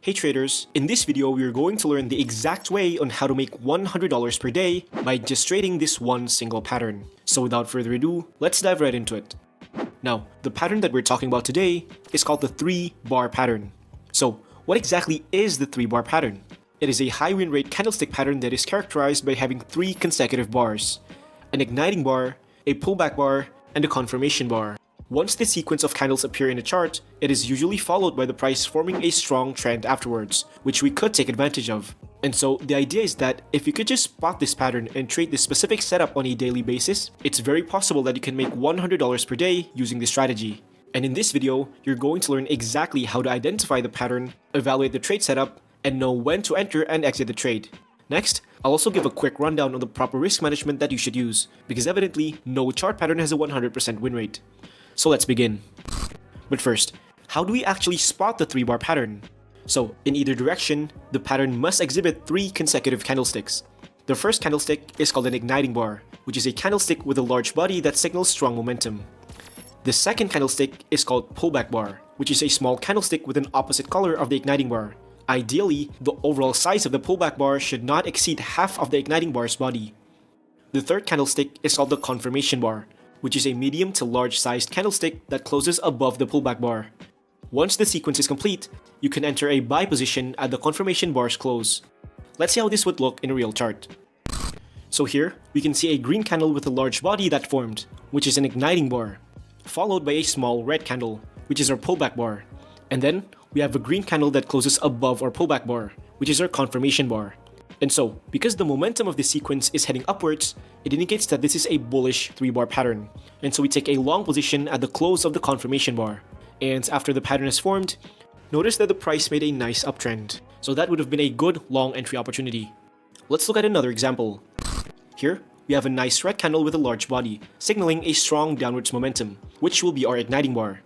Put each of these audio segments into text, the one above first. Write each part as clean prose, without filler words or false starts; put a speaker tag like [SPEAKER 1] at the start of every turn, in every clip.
[SPEAKER 1] Hey traders, in this video we are going to learn the exact way on how to make $100 per day by just trading this one single pattern. So without further ado, let's dive right into it. Now, the pattern that we're talking about today is called the 3-bar pattern. So what exactly is the 3-bar pattern? It is a high win rate candlestick pattern that is characterized by having 3 consecutive bars: an igniting bar, a pullback bar, and a confirmation bar. Once this sequence of candles appear in a chart, it is usually followed by the price forming a strong trend afterwards, which we could take advantage of. And so the idea is that if you could just spot this pattern and trade this specific setup on a daily basis, it's very possible that you can make $100 per day using this strategy. And in this video, you're going to learn exactly how to identify the pattern, evaluate the trade setup, and know when to enter and exit the trade. Next, I'll also give a quick rundown on the proper risk management that you should use, because evidently, no chart pattern has a 100% win rate. So let's begin. But first, how do we actually spot the 3-bar pattern? So, in either direction, the pattern must exhibit 3 consecutive candlesticks. The first candlestick is called an igniting bar, which is a candlestick with a large body that signals strong momentum. The second candlestick is called pullback bar, which is a small candlestick with an opposite color of the igniting bar. Ideally, the overall size of the pullback bar should not exceed half of the igniting bar's body. The third candlestick is called the confirmation bar, which is a medium to large sized candlestick that closes above the pullback bar. Once the sequence is complete, you can enter a buy position at the confirmation bar's close. Let's see how this would look in a real chart. So here, we can see a green candle with a large body that formed, which is an igniting bar, followed by a small red candle, which is our pullback bar. And then, we have a green candle that closes above our pullback bar, which is our confirmation bar. And so, because the momentum of this sequence is heading upwards, it indicates that this is a bullish 3-bar pattern. And so we take a long position at the close of the confirmation bar. And after the pattern is formed, notice that the price made a nice uptrend. So that would have been a good long entry opportunity. Let's look at another example. Here, we have a nice red candle with a large body, signaling a strong downwards momentum, which will be our igniting bar.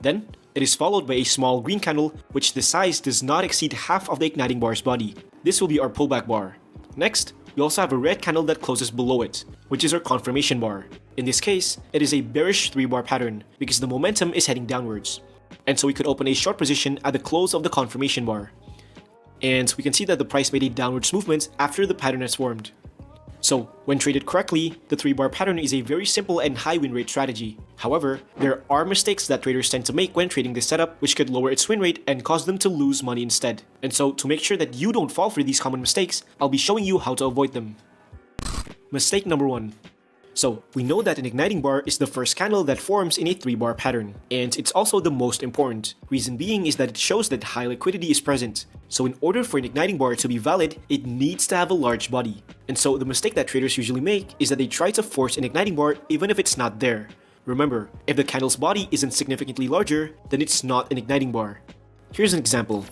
[SPEAKER 1] Then, it is followed by a small green candle, which the size does not exceed half of the igniting bar's body. This will be our pullback bar. Next, we also have a red candle that closes below it, which is our confirmation bar. In this case, it is a bearish 3-bar pattern because the momentum is heading downwards. And so we could open a short position at the close of the confirmation bar. And we can see that the price made a downwards movement after the pattern has formed. So, when traded correctly, the 3-bar pattern is a very simple and high win rate strategy. However, there are mistakes that traders tend to make when trading this setup, which could lower its win rate and cause them to lose money instead. And so, to make sure that you don't fall for these common mistakes, I'll be showing you how to avoid them. Mistake number 1. So, we know that an igniting bar is the first candle that forms in a 3-bar pattern, and it's also the most important. Reason being is that it shows that high liquidity is present. So in order for an igniting bar to be valid, it needs to have a large body. And so the mistake that traders usually make is that they try to force an igniting bar even if it's not there. Remember, if the candle's body isn't significantly larger, then it's not an igniting bar. Here's an example.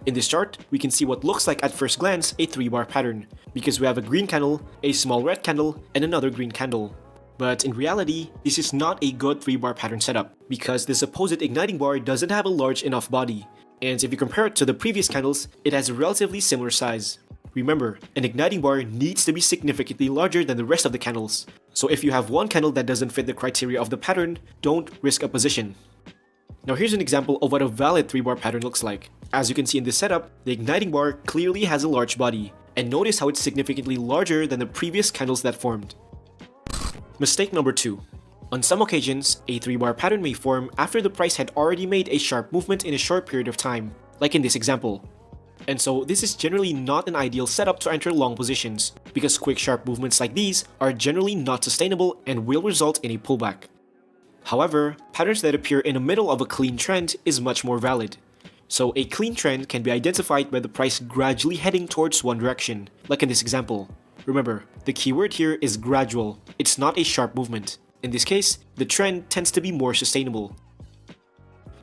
[SPEAKER 1] In this chart, we can see what looks like at first glance a 3-bar pattern, because we have a green candle, a small red candle, and another green candle. But in reality, this is not a good 3-bar pattern setup, because the supposed igniting bar doesn't have a large enough body. And if you compare it to the previous candles, it has a relatively similar size. Remember, an igniting bar needs to be significantly larger than the rest of the candles. So if you have one candle that doesn't fit the criteria of the pattern, don't risk a position. Now here's an example of what a valid 3-bar pattern looks like. As you can see in this setup, the igniting bar clearly has a large body. And notice how it's significantly larger than the previous candles that formed. Mistake number 2. On some occasions, a 3-bar pattern may form after the price had already made a sharp movement in a short period of time, like in this example. And so this is generally not an ideal setup to enter long positions, because quick sharp movements like these are generally not sustainable and will result in a pullback. However, patterns that appear in the middle of a clean trend is much more valid. So a clean trend can be identified by the price gradually heading towards one direction, like in this example. Remember, the keyword here is gradual, it's not a sharp movement. In this case, the trend tends to be more sustainable.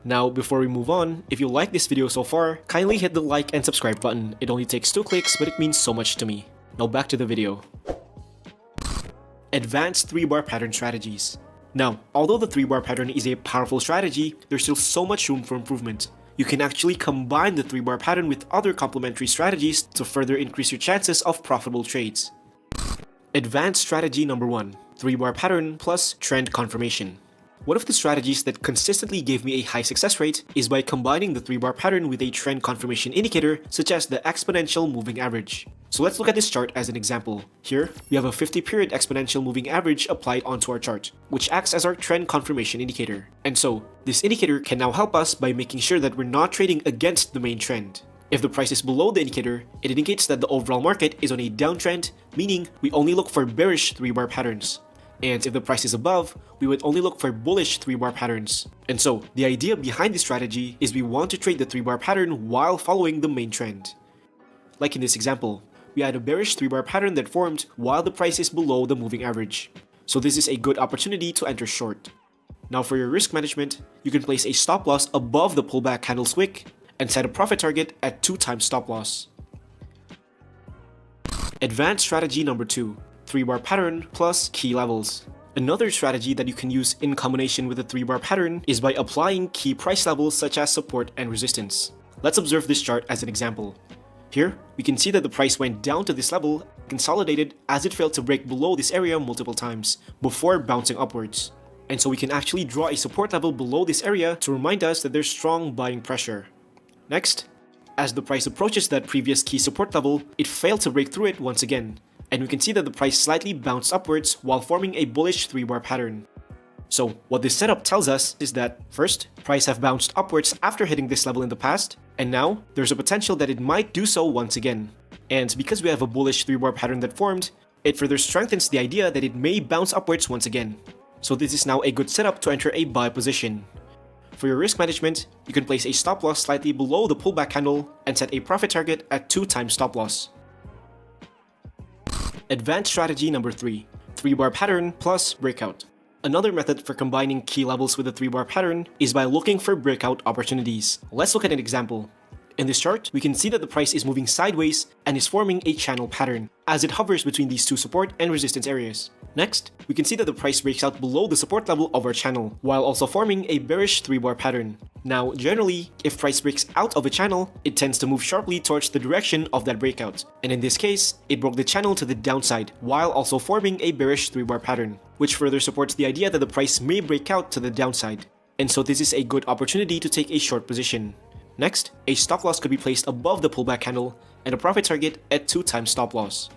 [SPEAKER 1] Now, before we move on, if you like this video so far, kindly hit the like and subscribe button. It only takes 2 clicks, but it means so much to me. Now back to the video. Advanced 3-bar pattern strategies. Now, although the 3-bar pattern is a powerful strategy, there's still so much room for improvement. You can actually combine the 3-bar pattern with other complementary strategies to further increase your chances of profitable trades. Advanced strategy number 1. 3-bar pattern plus trend confirmation. One of the strategies that consistently gave me a high success rate is by combining the 3-bar pattern with a trend confirmation indicator such as the exponential moving average. So let's look at this chart as an example. Here, we have a 50-period exponential moving average applied onto our chart, which acts as our trend confirmation indicator. And so, this indicator can now help us by making sure that we're not trading against the main trend. If the price is below the indicator, it indicates that the overall market is on a downtrend, meaning we only look for bearish 3-bar patterns. And if the price is above, we would only look for bullish 3-bar patterns. And so, the idea behind this strategy is we want to trade the 3-bar pattern while following the main trend. Like in this example, we had a bearish 3-bar pattern that formed while the price is below the moving average. So this is a good opportunity to enter short. Now for your risk management, you can place a stop loss above the pullback candle's wick and set a profit target at 2 times stop loss. Advanced strategy number 2. 3-bar pattern plus key levels. Another strategy that you can use in combination with the 3-bar pattern is by applying key price levels such as support and resistance. Let's observe this chart as an example. Here, we can see that the price went down to this level, consolidated as it failed to break below this area multiple times before bouncing upwards. And so we can actually draw a support level below this area to remind us that there's strong buying pressure. Next, as the price approaches that previous key support level, it failed to break through it once again. And we can see that the price slightly bounced upwards while forming a bullish 3-bar pattern. So what this setup tells us is that, first, price have bounced upwards after hitting this level in the past, and now there's a potential that it might do so once again. And because we have a bullish 3-bar pattern that formed, it further strengthens the idea that it may bounce upwards once again. So this is now a good setup to enter a buy position. For your risk management, you can place a stop loss slightly below the pullback candle and set a profit target at 2 times stop loss. Advanced strategy number 3. 3-bar pattern plus breakout. Another method for combining key levels with a 3-bar pattern is by looking for breakout opportunities. Let's look at an example. In this chart, we can see that the price is moving sideways and is forming a channel pattern as it hovers between these two support and resistance areas. Next, we can see that the price breaks out below the support level of our channel, while also forming a bearish 3-bar pattern. Now, generally, if price breaks out of a channel, it tends to move sharply towards the direction of that breakout. And in this case, it broke the channel to the downside, while also forming a bearish 3-bar pattern, which further supports the idea that the price may break out to the downside. And so this is a good opportunity to take a short position. Next, a stop loss could be placed above the pullback candle and a profit target at 2 times stop loss.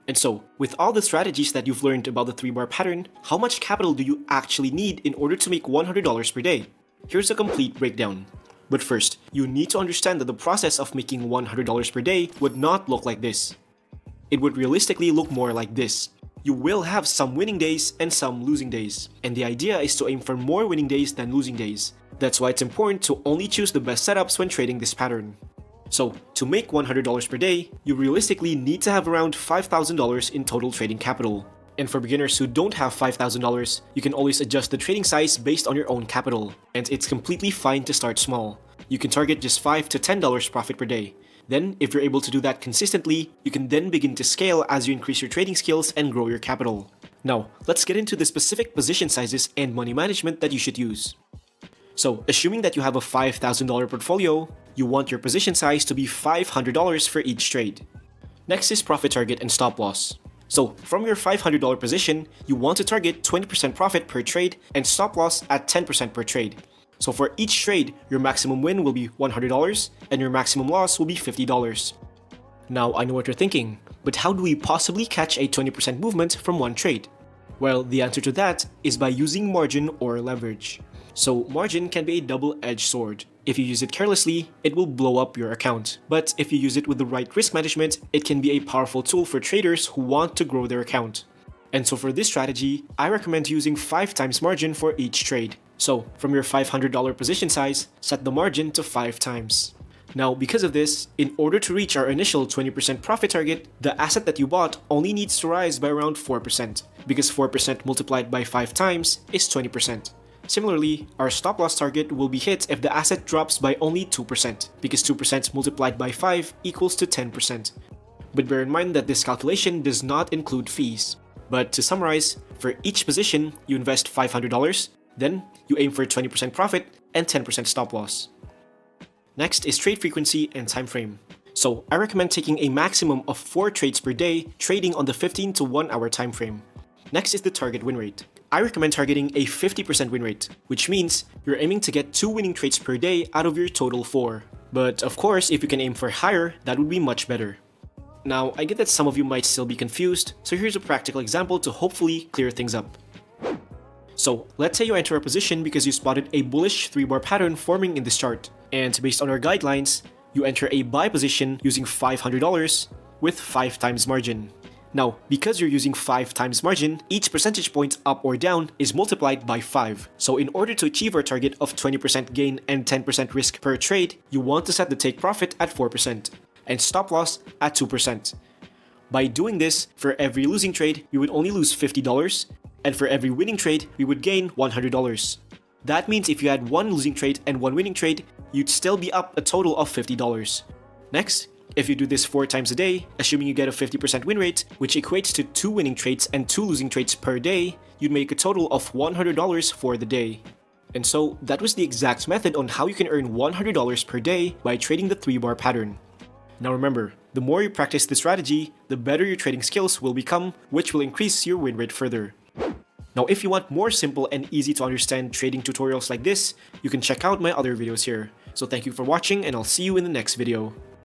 [SPEAKER 1] And so, with all the strategies that you've learned about the 3-bar pattern, how much capital do you actually need in order to make $100 per day? Here's a complete breakdown. But first, you need to understand that the process of making $100 per day would not look like this. It would realistically look more like this. You will have some winning days and some losing days, and the idea is to aim for more winning days than losing days. That's why it's important to only choose the best setups when trading this pattern. So, to make $100 per day, you realistically need to have around $5,000 in total trading capital. And for beginners who don't have $5,000, you can always adjust the trading size based on your own capital, and it's completely fine to start small. You can target just $5 to $10 profit per day. Then, if you're able to do that consistently, you can then begin to scale as you increase your trading skills and grow your capital. Now, let's get into the specific position sizes and money management that you should use. So, assuming that you have a $5,000 portfolio, you want your position size to be $500 for each trade. Next is profit target and stop loss. So, from your $500 position, you want to target 20% profit per trade and stop loss at 10% per trade. So for each trade, your maximum win will be $100 and your maximum loss will be $50. Now I know what you're thinking, but how do we possibly catch a 20% movement from one trade? Well, the answer to that is by using margin or leverage. So margin can be a double-edged sword. If you use it carelessly, it will blow up your account. But if you use it with the right risk management, it can be a powerful tool for traders who want to grow their account. And so for this strategy, I recommend using 5 times margin for each trade. So, from your $500 position size, set the margin to 5 times. Now, because of this, in order to reach our initial 20% profit target, the asset that you bought only needs to rise by around 4%, because 4% multiplied by 5 times is 20%. Similarly, our stop loss target will be hit if the asset drops by only 2%, because 2% multiplied by 5 equals to 10%. But bear in mind that this calculation does not include fees. But to summarize, for each position, you invest $500, then you aim for 20% profit and 10% stop loss. Next is trade frequency and time frame. So I recommend taking a maximum of 4 trades per day, trading on the 15 to 1 hour time frame. Next is the target win rate. I recommend targeting a 50% win rate, which means you're aiming to get 2 winning trades per day out of your total 4. But of course, if you can aim for higher, that would be much better. Now, I get that some of you might still be confused, so here's a practical example to hopefully clear things up. So, let's say you enter a position because you spotted a bullish 3-bar pattern forming in this chart, and based on our guidelines, you enter a buy position using $500 with 5 times margin. Now, because you're using 5 times margin, each percentage point up or down is multiplied by 5. So in order to achieve our target of 20% gain and 10% risk per trade, you want to set the take profit at 4% and stop loss at 2%. By doing this, for every losing trade, we would only lose $50, and for every winning trade, we would gain $100. That means if you had 1 losing trade and 1 winning trade, you'd still be up a total of $50. Next, if you do this 4 times a day, assuming you get a 50% win rate, which equates to 2 winning trades and 2 losing trades per day, you'd make a total of $100 for the day. And so, that was the exact method on how you can earn $100 per day by trading the 3-bar pattern. Now remember, the more you practice this strategy, the better your trading skills will become, which will increase your win rate further. Now if you want more simple and easy to understand trading tutorials like this, you can check out my other videos here. So thank you for watching and I'll see you in the next video.